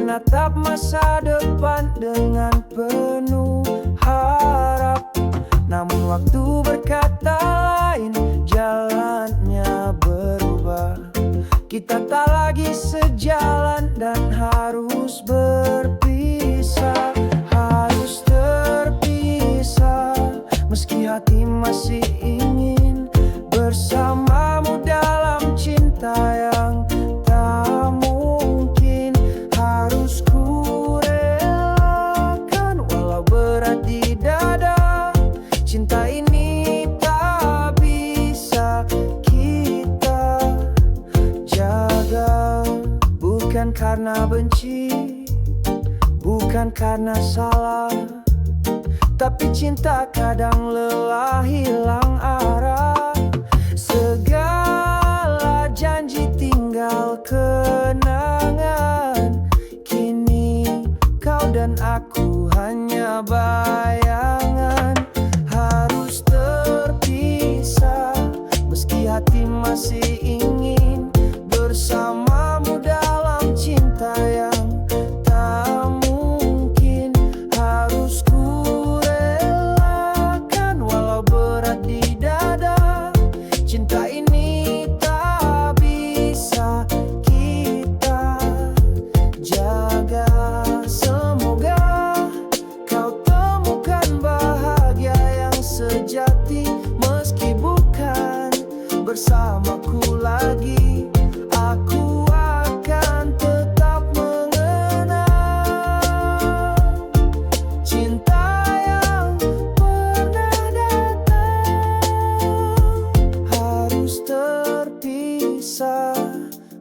menatap masa depan dengan penuh harap. Namun waktu berkata lain, jalannya berubah. Kita tak lagi sejalan dan harus berpisah. Harus terpisah, meski hati masih ingin bersamamu dalam cinta yang tak mungkin. Harus ku relakan walau berat di dada. Cinta ini tak bisa kita jaga. Bukan karena benci, bukan karena salah, tapi cinta kadang lelah, hilang arah. Segala janji tinggal kenangan. Kini kau dan aku hanya bayangan. Harus terpisah, meski hati masih ingin bersamamu dalam cinta yang tak mungkin. Harus ku relakan walau berat di dada. Cinta ini tak bisa kita jaga. Semoga kau temukan bahagia yang sejati, meski bukan bersamaku lagi. Aku akan tetap mengenang cinta yang pernah datang. Harus terpisah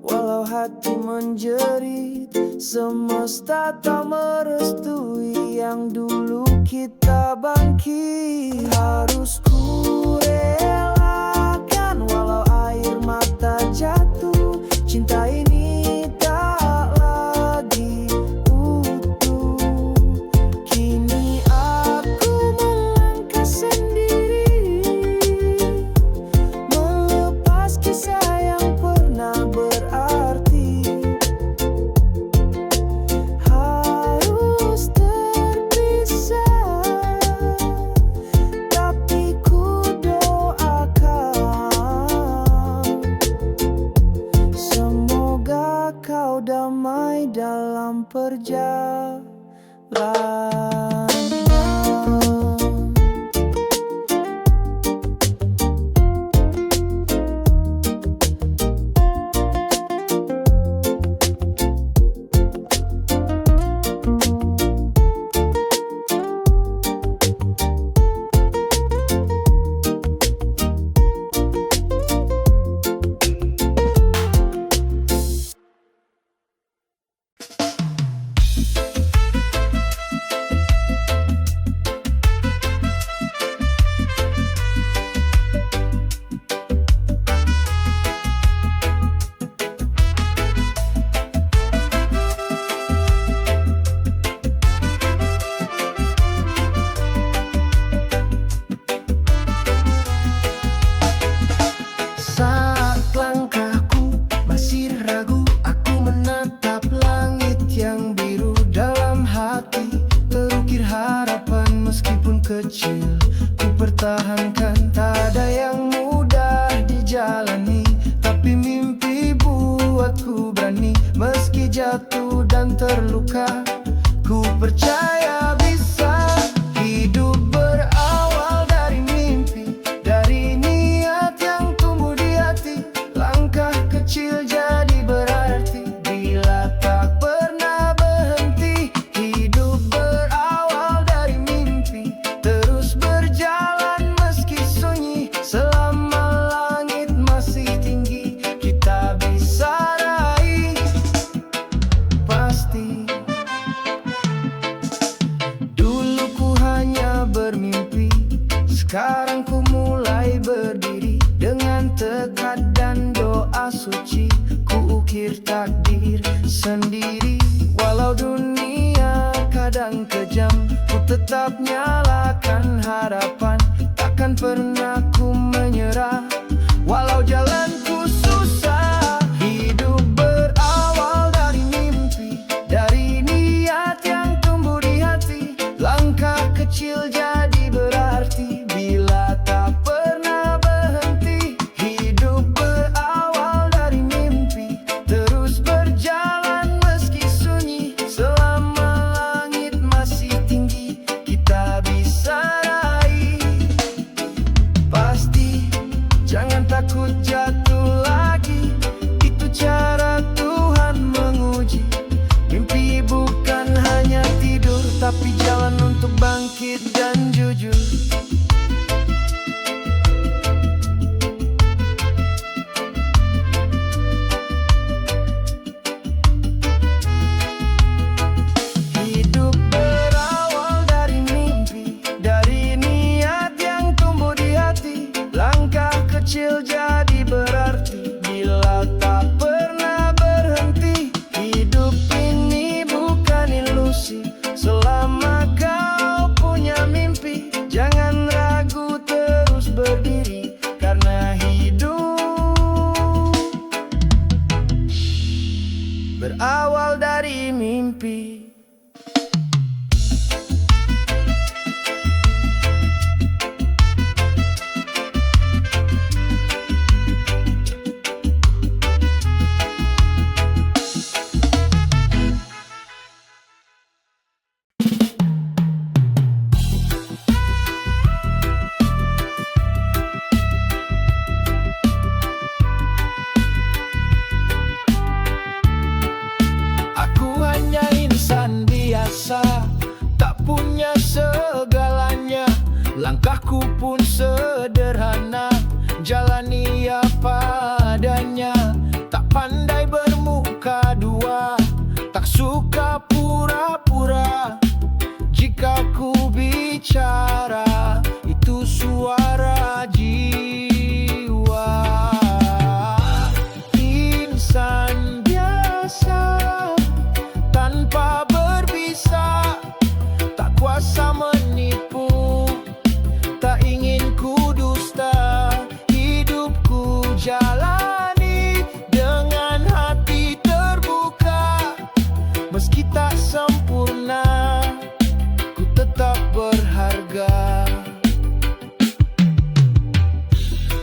walau hati menjerit. Semesta tak merestui yang dulu kita bangkit. Harus ku relakan walau air mata jatuh. Cinta ini tak lagi utuh. Kini aku melangkah sendiri, melepas kisah yang pernah berarti. Harus terpisah, tapi ku doakan semoga kau damai dalam perjalanan. Saat langkahku masih ragu, aku menatap langit yang biru. Dalam hati terukir harapan, meskipun kecil ku pertahankan. Tak ada yang mudah dijalani, tapi mimpi buatku berani. Meski jatuh dan terluka, ku percaya bisa. Hidup berawal dari mimpi, dari niat yang tumbuh di hati. Langkah kecil jadi berarti bila tak pernah berhenti. Hidup berawal dari mimpi, terus berjalan meski sunyi. Selama langit masih tinggi, kita bisa raih pasti. Dulu ku hanya bermimpi, sekarang ku mulai berdiri. Dengan tekad dan doa suci, ku ukir takdir sendiri. Walau dunia kadang kejam, ku tetap nyalakan harapan. Takkan pernah ku menyerah, walau jalanku susah. Hidup berawal dari mimpi, dari bangkit dan jujur. Hidup berawal dari mimpi, dari niat yang tumbuh di hati. Langkah kecil jadi berarti bila tak pernah berhenti. Hidup ini bukan ilusi, selama kau punya mimpi, jangan ragu, terus berdiri. Karena hidup berawal dari mimpi. Tak punya segalanya, langkahku pun sederhana, jalani apa adanya. Tak pandai bermuka dua, tak suka pura-pura. Jika ku bicara, itu suara jiwa. Insan biasa tanpa tak kuasa menipu, tak ingin ku dusta. Hidupku jalani dengan hati terbuka. Meski tak sempurna, ku tetap berharga.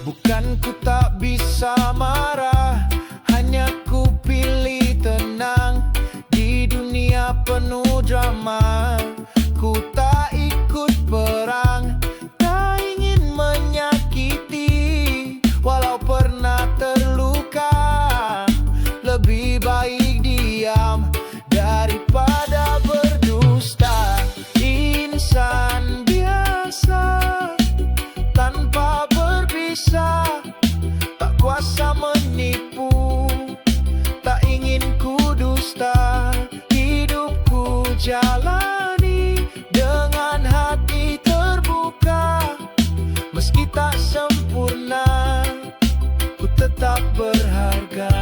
Bukan ku tak bisa marah, hanya ku pilih tenang. Di dunia penuh drama, ku tak ikut perang, tak ingin menyakiti. Walau pernah terluka, lebih baik diam daripada berdusta. Insan biasa tanpa berbisa, tak kuasa menipu, tak ingin ku dusta. Hidupku jalani dengan hati terbuka. Meski tak sempurna, ku tetap berharga.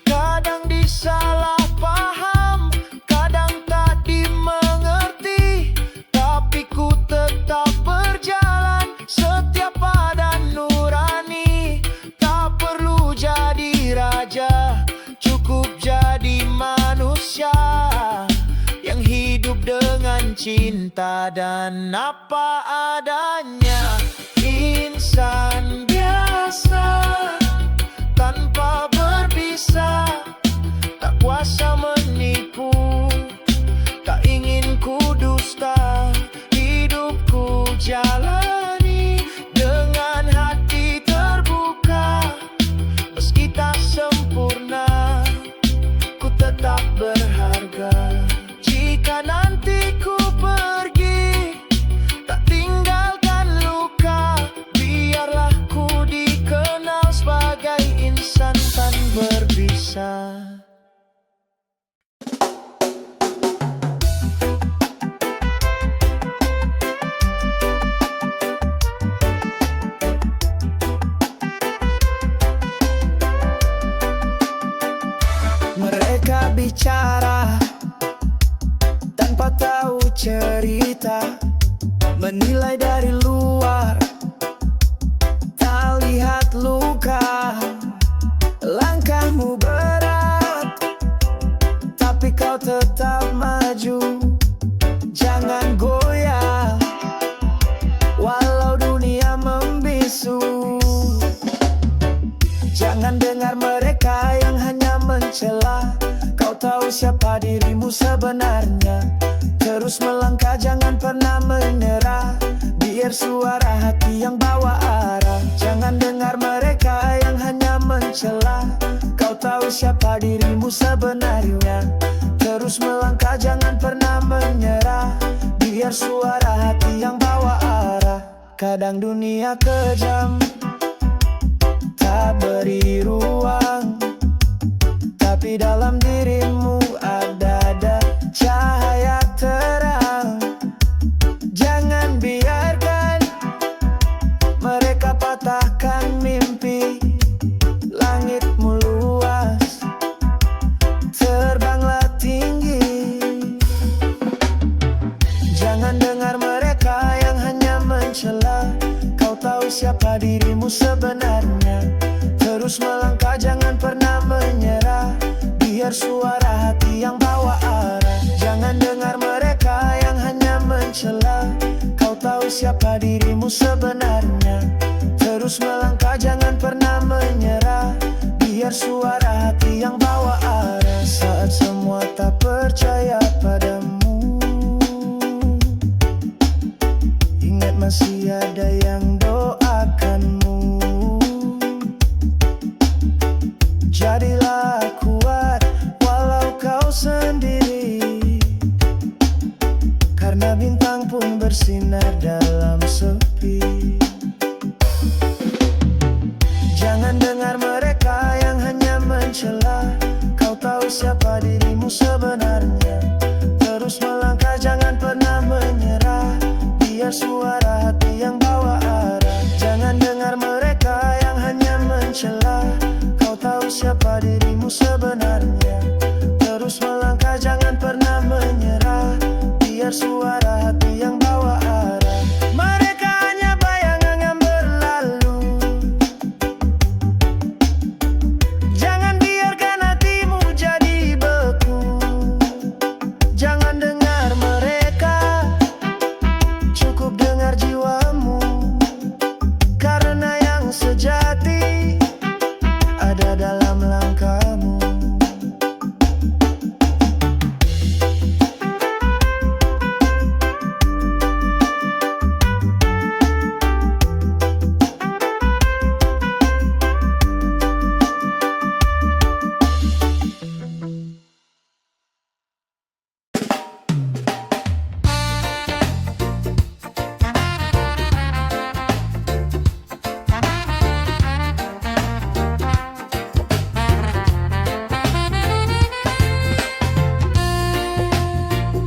Kadang disalah paham, kadang tak dimengerti, tapi ku tetap berjalan setia pada nurani. Tak perlu jadi raja, cukup jadi manusia yang hidup dengan cinta dan apa adanya. Insan biasa tanpa berbisa, tak kuasa menipu, tak ingin ku dusta. Hidupku jalani dengan hati terbuka. Meski tak sempurna, ku tetap berharga. Jika nanti ku pergi, tak tinggalkan luka, biarlah ku dikenal sebagai insan tan berbisa. Mereka bicara tanpa tahu cerita, menilai dari luar, tak lihat luka. Langkahmu berat, tapi kau tetap maju. Jangan goyah, walau dunia membisu. Jangan dengar mereka yang hanya mencela. Kau tahu siapa dirimu sebenarnya. Terus melangkah, jangan pernah menyerah. Biar suara hati yang bawa arah. Jangan dengar mereka yang hanya mencela. Kau tahu siapa dirimu sebenarnya. Terus melangkah, jangan pernah menyerah. Biar suara hati yang bawa arah. Kadang dunia kejam, tak beri ruang, tapi dalam dirimu ada cahaya terang. Jangan biarkan mereka patahkan mimpi. Langitmu luas, terbanglah tinggi. Jangan dengar mereka yang hanya mencela. Kau tahu siapa dirimu sebenarnya. Terus melangkah, jangan pernah menyerah. Biar suara hati yang bawa arah. Jangan dengar mereka yang hanya mencela. Kau tahu siapa dirimu sebenarnya. Terus melangkah, jangan pernah menyerah. Biar suara hati yang bawa arah. Saat semua tak percaya padamu, ingat masih ada yang doakanmu. Jadilah kuat walau kau sendiri, karena bintang pun bersinar dalam sepi. Jangan dengar mereka yang hanya mencela. Kau tahu siapa dirimu sebenarnya. Terus melangkah, jangan pernah menyerah. Biar suara hati yang bawa arah. Jangan dengar mereka yang hanya mencela. Kau tahu siapa dirimu sebenarnya. Terus melangkah, jangan pernah menyerah. Biar suara hati yang bawa arah. Mereka hanya bayangan yang berlalu. Jangan biarkan hatimu jadi beku. Jangan dengar mereka, cukup dengar jiwamu. Karena yang sejati ada dalam langkahmu.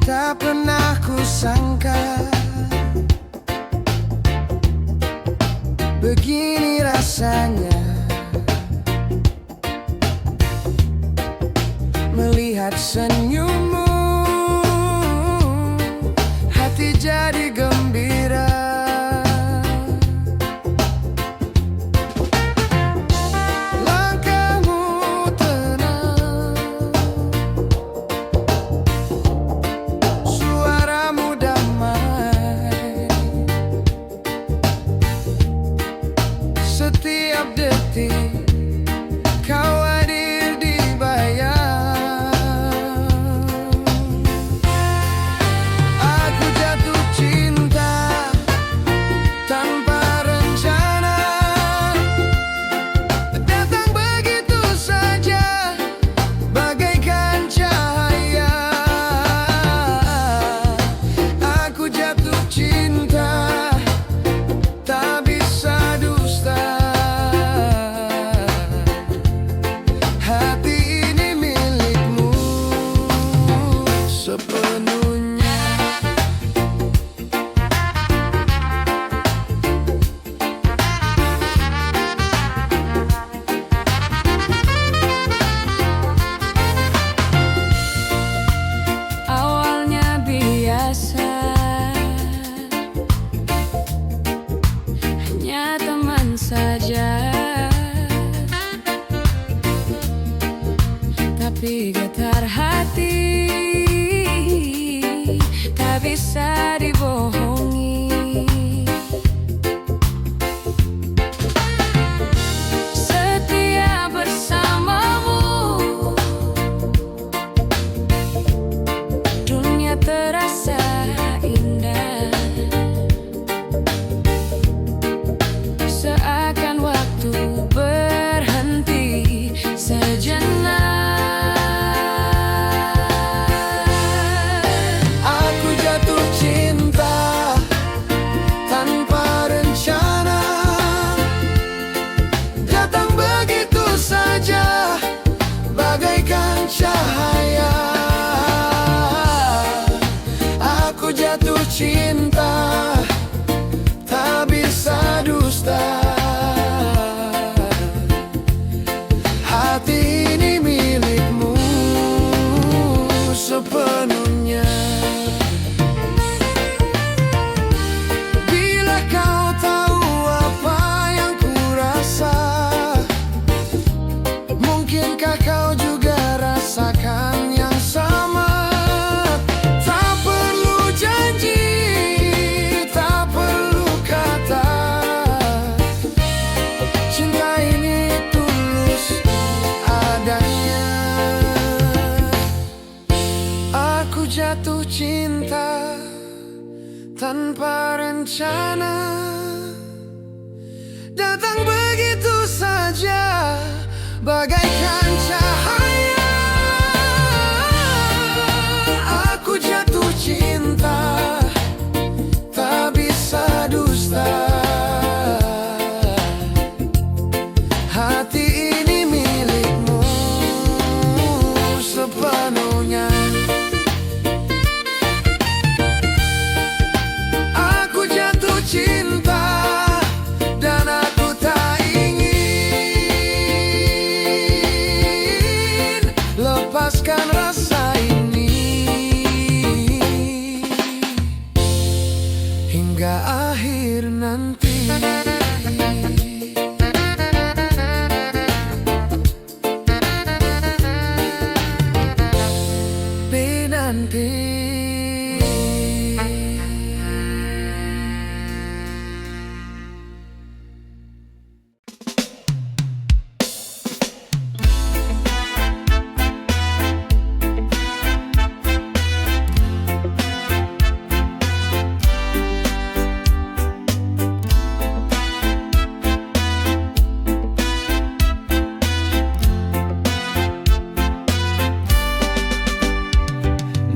Tak pernah kusangka begini rasanya melihat senyummu. Hati jadi gembira. Langkahmu tenang, suaramu damai. Setiap detik kau hadir di bayang. Aku jatuh cinta tanpa rencana. Datang begitu saja bagaikan cahaya. Aku jatuh cinta, tak bisa dusta. Hati ini milikmu sepenuhnya. Awalnya biasa, hanya teman saja. Tapi getar hati tak bisa dibohongi. Setia bersamamu, dunia terasa indah. Seakan waktu berhenti sejenak. Aku jatuh cinta tanpa rencana, datang begitu saja bagaikan cahaya. Aku jatuh cinta, tak bisa dusta. Hati ini milikmu sepenuhnya. Aku jatuh cinta dan aku tak ingin lepaskan rasa ini hingga akhir nanti. Nanti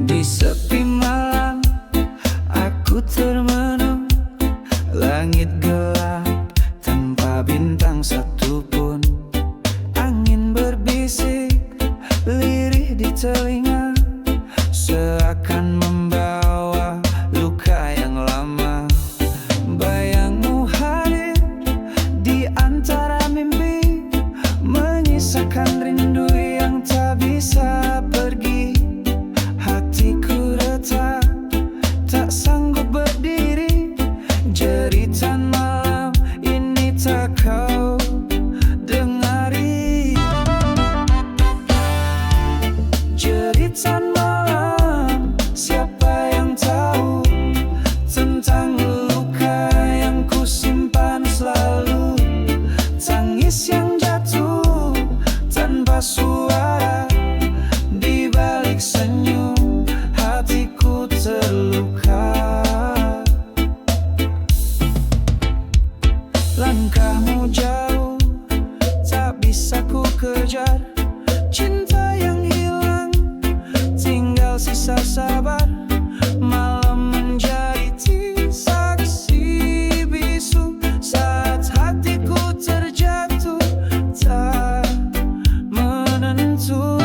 di sepi malam aku termenung, langit gelap tanpa bintang satupun. Angin berbisik lirih di telinga, seakan membawa luka yang lama. Bayangmu hadir di antara mimpi, menyisakan rindu yang tak bisa pergi. Hatiku retak, tak sanggup berdiri. Jeritan malam ini tak kau dengari. Jeritan malam, siapa yang tahu tentang luka yang ku simpan selalu. Tangis yang jatuh tanpa suara, di balik senyum hatiku terluka. Langkahmu jauh, tak bisa ku kejar. Cinta yang hilang, tinggal sisa sabar. Malam menjadi saksi bisu saat hatiku terjatuh tak menentu.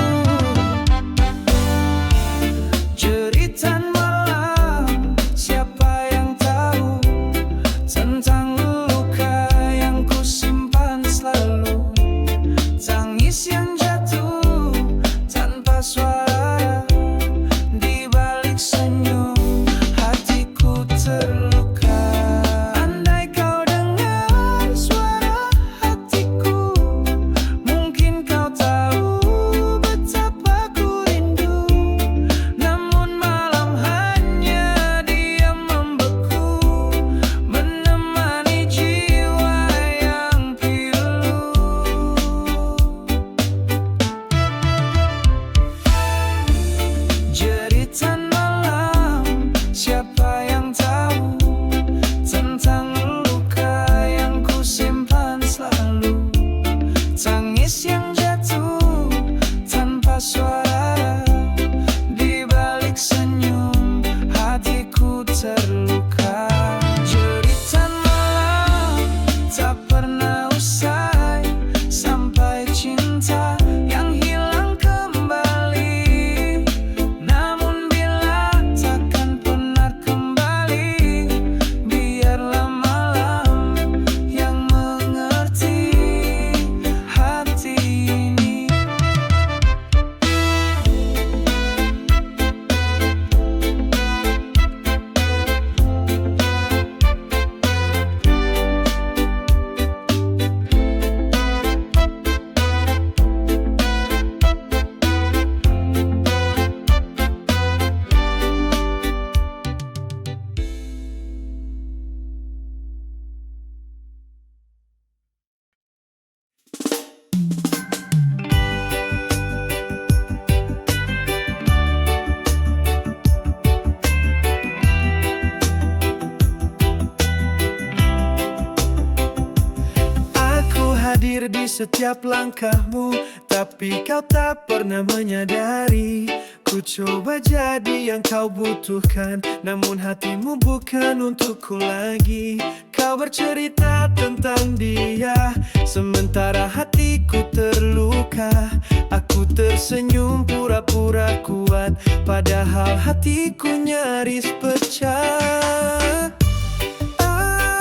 setiap langkahmu, tapi kau tak pernah menyadari. Ku coba jadi yang kau butuhkan, namun hatimu bukan untukku lagi. Kau bercerita tentang dia, sementara hatiku terluka. Aku tersenyum pura-pura kuat, padahal hatiku nyaris pecah.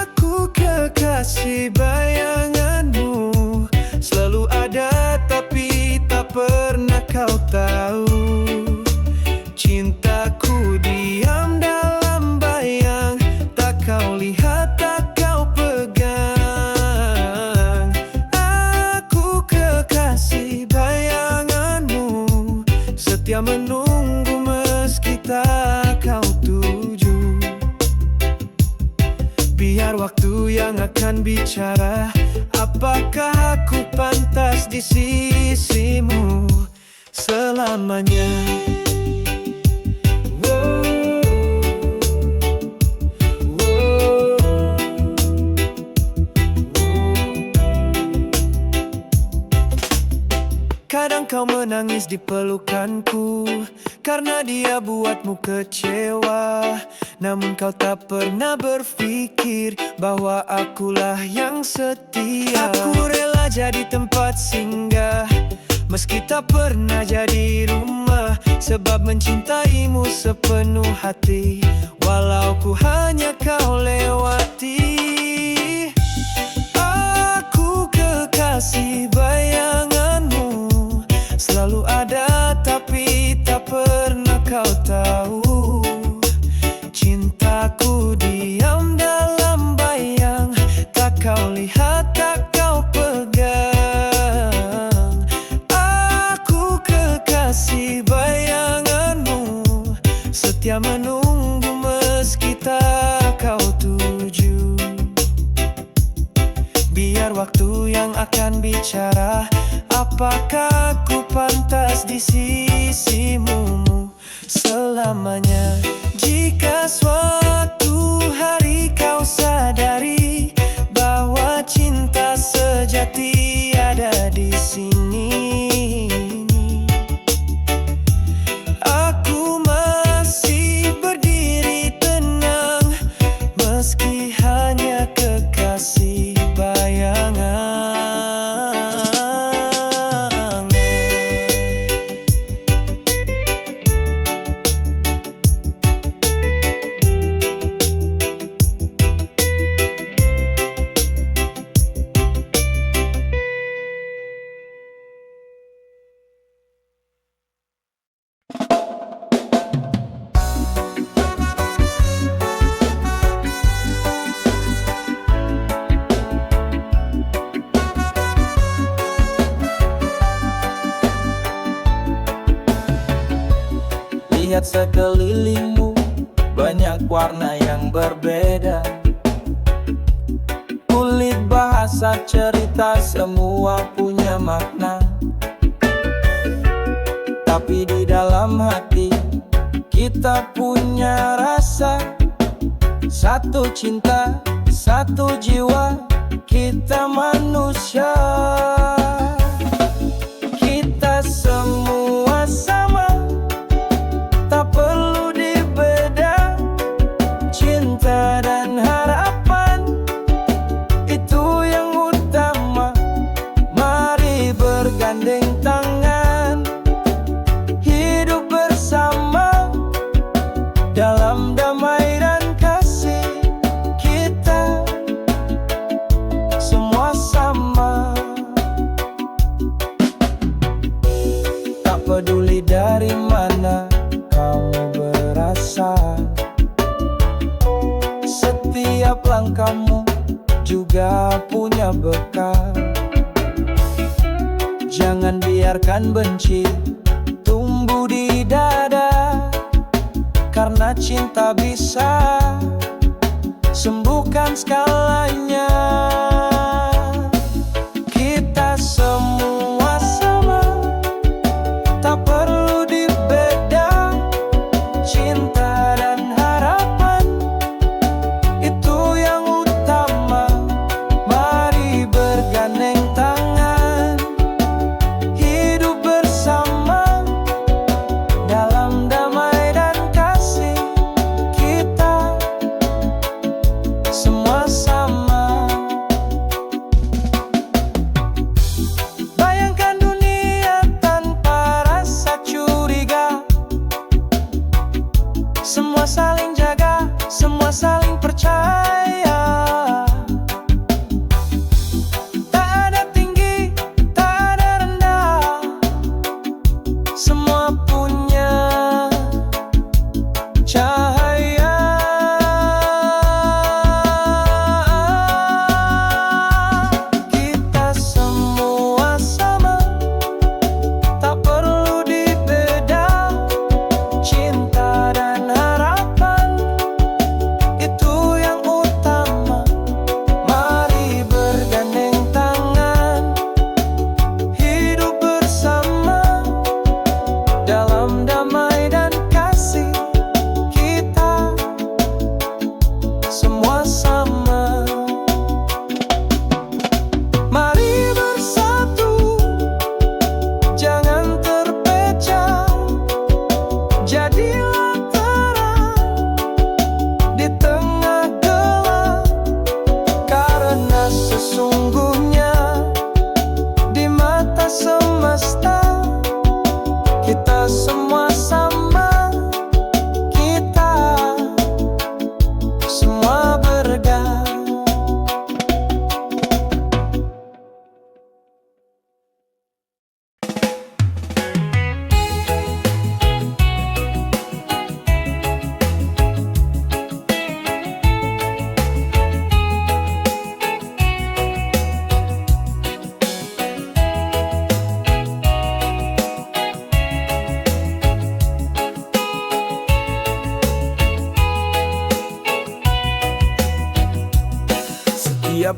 Aku kekasih bayanganmu, selalu ada tapi tak pernah kau tahu. Cintaku diam dalam bayang, tak kau lihat, tak kau pegang. Aku kekasih bayanganmu, setia menunggu meski tak kau tuju. Biar waktu yang akan bicara, apakah aku pantas di sisimu selamanya. Kadang kau menangis di pelukanku, karena dia buatmu kecewa. Namun kau tak pernah berpikir bahwa akulah yang setia. Aku rela jadi tempat singgah, meski tak pernah jadi rumah, sebab mencintaimu sepenuh hati, walau ku hanya kau lewati. Aku kekasih bayanganmu, selalu ada tapi tak pernah kau tahu. Cintaku diam dalam bayang, tak kau lihat, tak kau pegang. Aku kekasih bayanganmu, setia menunggu meski tak kau tuju. Biar waktu yang akan bicara, apakah aku pantas di sisimu selamanya. Jika suatu hari kau sadari bahwa cinta sejati ada di sini, aku masih berdiri tenang, meski hanya kekasih bayangan. Lihat sekelilingmu, banyak warna yang berbeda. Kulit, bahasa, cerita, semua punya makna. Tapi di dalam hati kita punya rasa, satu cinta, satu jiwa, kita manusia. Kita semua sama, tak perlu dibeda. Cinta dan harapan, itu yang utama. Mari bergandeng tangan, hidup bersama dalam damai dan kasih. Kita semua sama, tak peduli dari mana kamu berasal. Setiap langkahmu juga punya bekal. Jangan biarkan benci tumbuh di dada, karena cinta bisa sembuhkan segalanya. Kita semua sama, tak perlu dibeda. Cinta dan harapan, itu yang utama. Mari bergandeng tangan,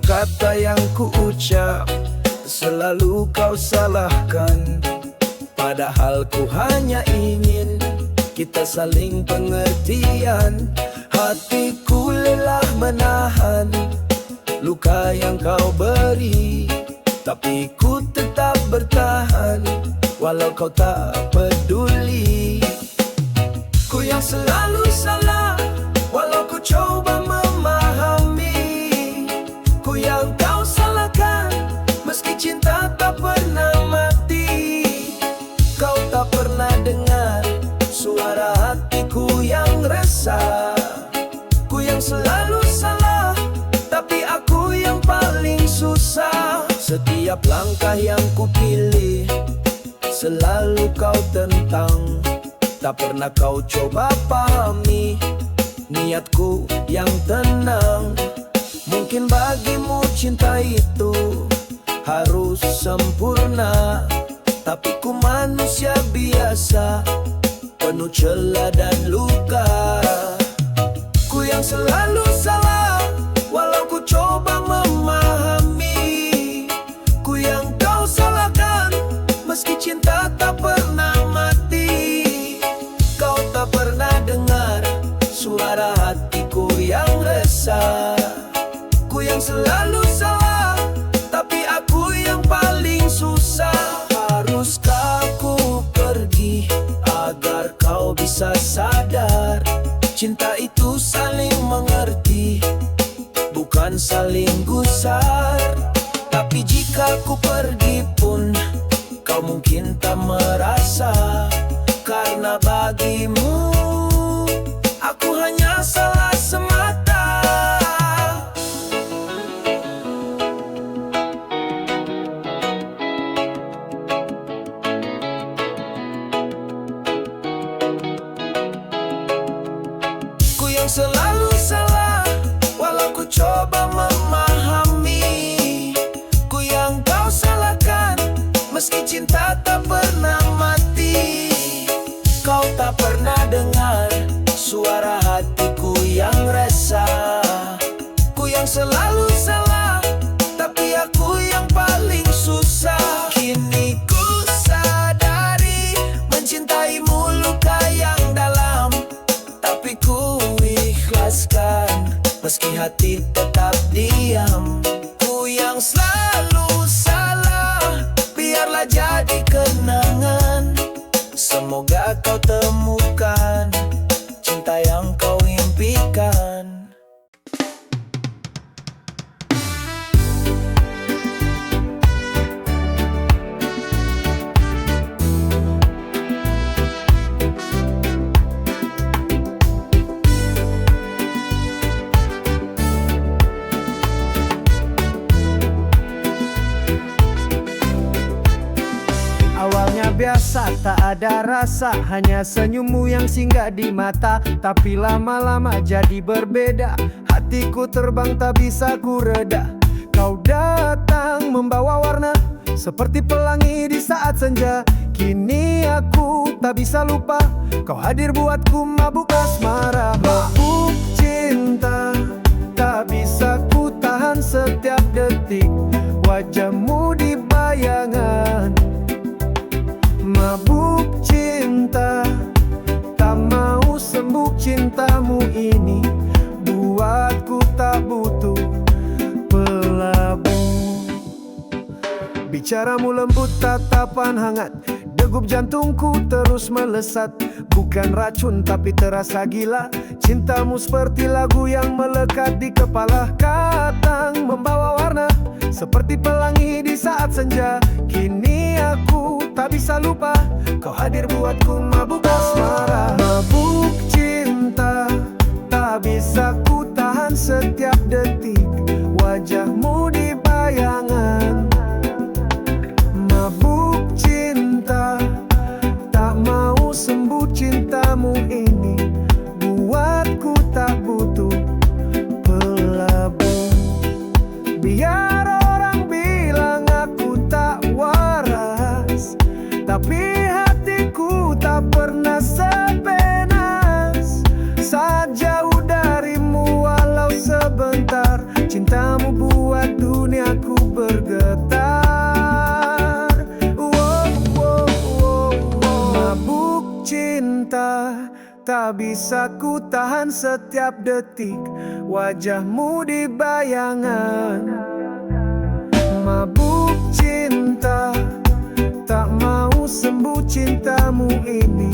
kata yang ku ucap selalu kau salahkan. Padahal ku hanya ingin kita saling pengertian. Hatiku lelah menahan luka yang kau beri, tapi ku tetap bertahan walau kau tak peduli. Ku yang selalu salah walau ku coba memahami. Ku yang kau salahkan meski cinta tak pernah mati. Kau tak pernah dengar suara hatiku yang resah. Ku yang selalu salah tapi aku yang paling susah. Setiap langkah yang ku pilih selalu kau tentang. Tak pernah kau coba pahami niatku yang tenang. Mungkin bagimu cinta itu harus sempurna, tapi ku manusia biasa, penuh celah dan luka. Ku yang selalu salah walau ku coba memahami. Ku yang kau salahkan meski cinta tak pernah mati. Kau tak pernah dengar suara hatiku yang resah. Ku yang selalu salah tapi aku yang paling susah. Haruskah ku pergi agar kau bisa sadar? Cinta itu saling mengerti, bukan saling gusar. Tapi jika ku pergi pun kau mungkin tak merasa, karena bagimu aku hanya salah semata. Ku yang selalu salah walau ku coba memahami. Ku yang kau salahkan meski cinta tak pernah mati. Kau tak pernah dengar suara hatiku yang resah. Ku yang selalu salah tapi aku yang paling susah. Kini ku sadari mencintaimu luka yang dalam, tapi ku ikhlaskan meski hati tetap diam. Ku yang selalu salah biarlah jadi kenangan. Semoga kau temukan cinta yang kau impikan. Awalnya biasa, tak ada rasa, hanya senyummu yang singgah di mata. Tapi lama-lama jadi berbeda, hatiku terbang tak bisa ku reda. Kau datang membawa warna seperti pelangi di saat senja. Kini aku tak bisa lupa, kau hadir buatku mabuk asmara. Mabuk cinta, tak bisa ku tahan setiap detik wajahmu di bayangan. Mabuk cinta, tak mau sembuh cintamu ini, buatku tak butuh pelabur. Bicaramu lembut, tatapan hangat, degup jantungku terus melesat. Bukan racun tapi terasa gila, cintamu seperti lagu yang melekat di kepala. Katang membawa warna seperti pelangi di saat senja. Kini aku tak bisa lupa, kau hadir buatku mabuk asmara. Mabuk cinta, tak bisa ku tahan setiap detik wajahmu di bayangan. Mabuk cinta, tak mau sembuh cintamu ini, buatku tak butuh pelabur. Biar orang bilang aku tak waras, tapi hatiku tak pernah sepenas. Saat jauh darimu walau sebentar, cintamu buatku Tak bisa ku tahan setiap detik wajahmu di bayangan. Mabuk cinta, tak mau sembuh cintamu ini.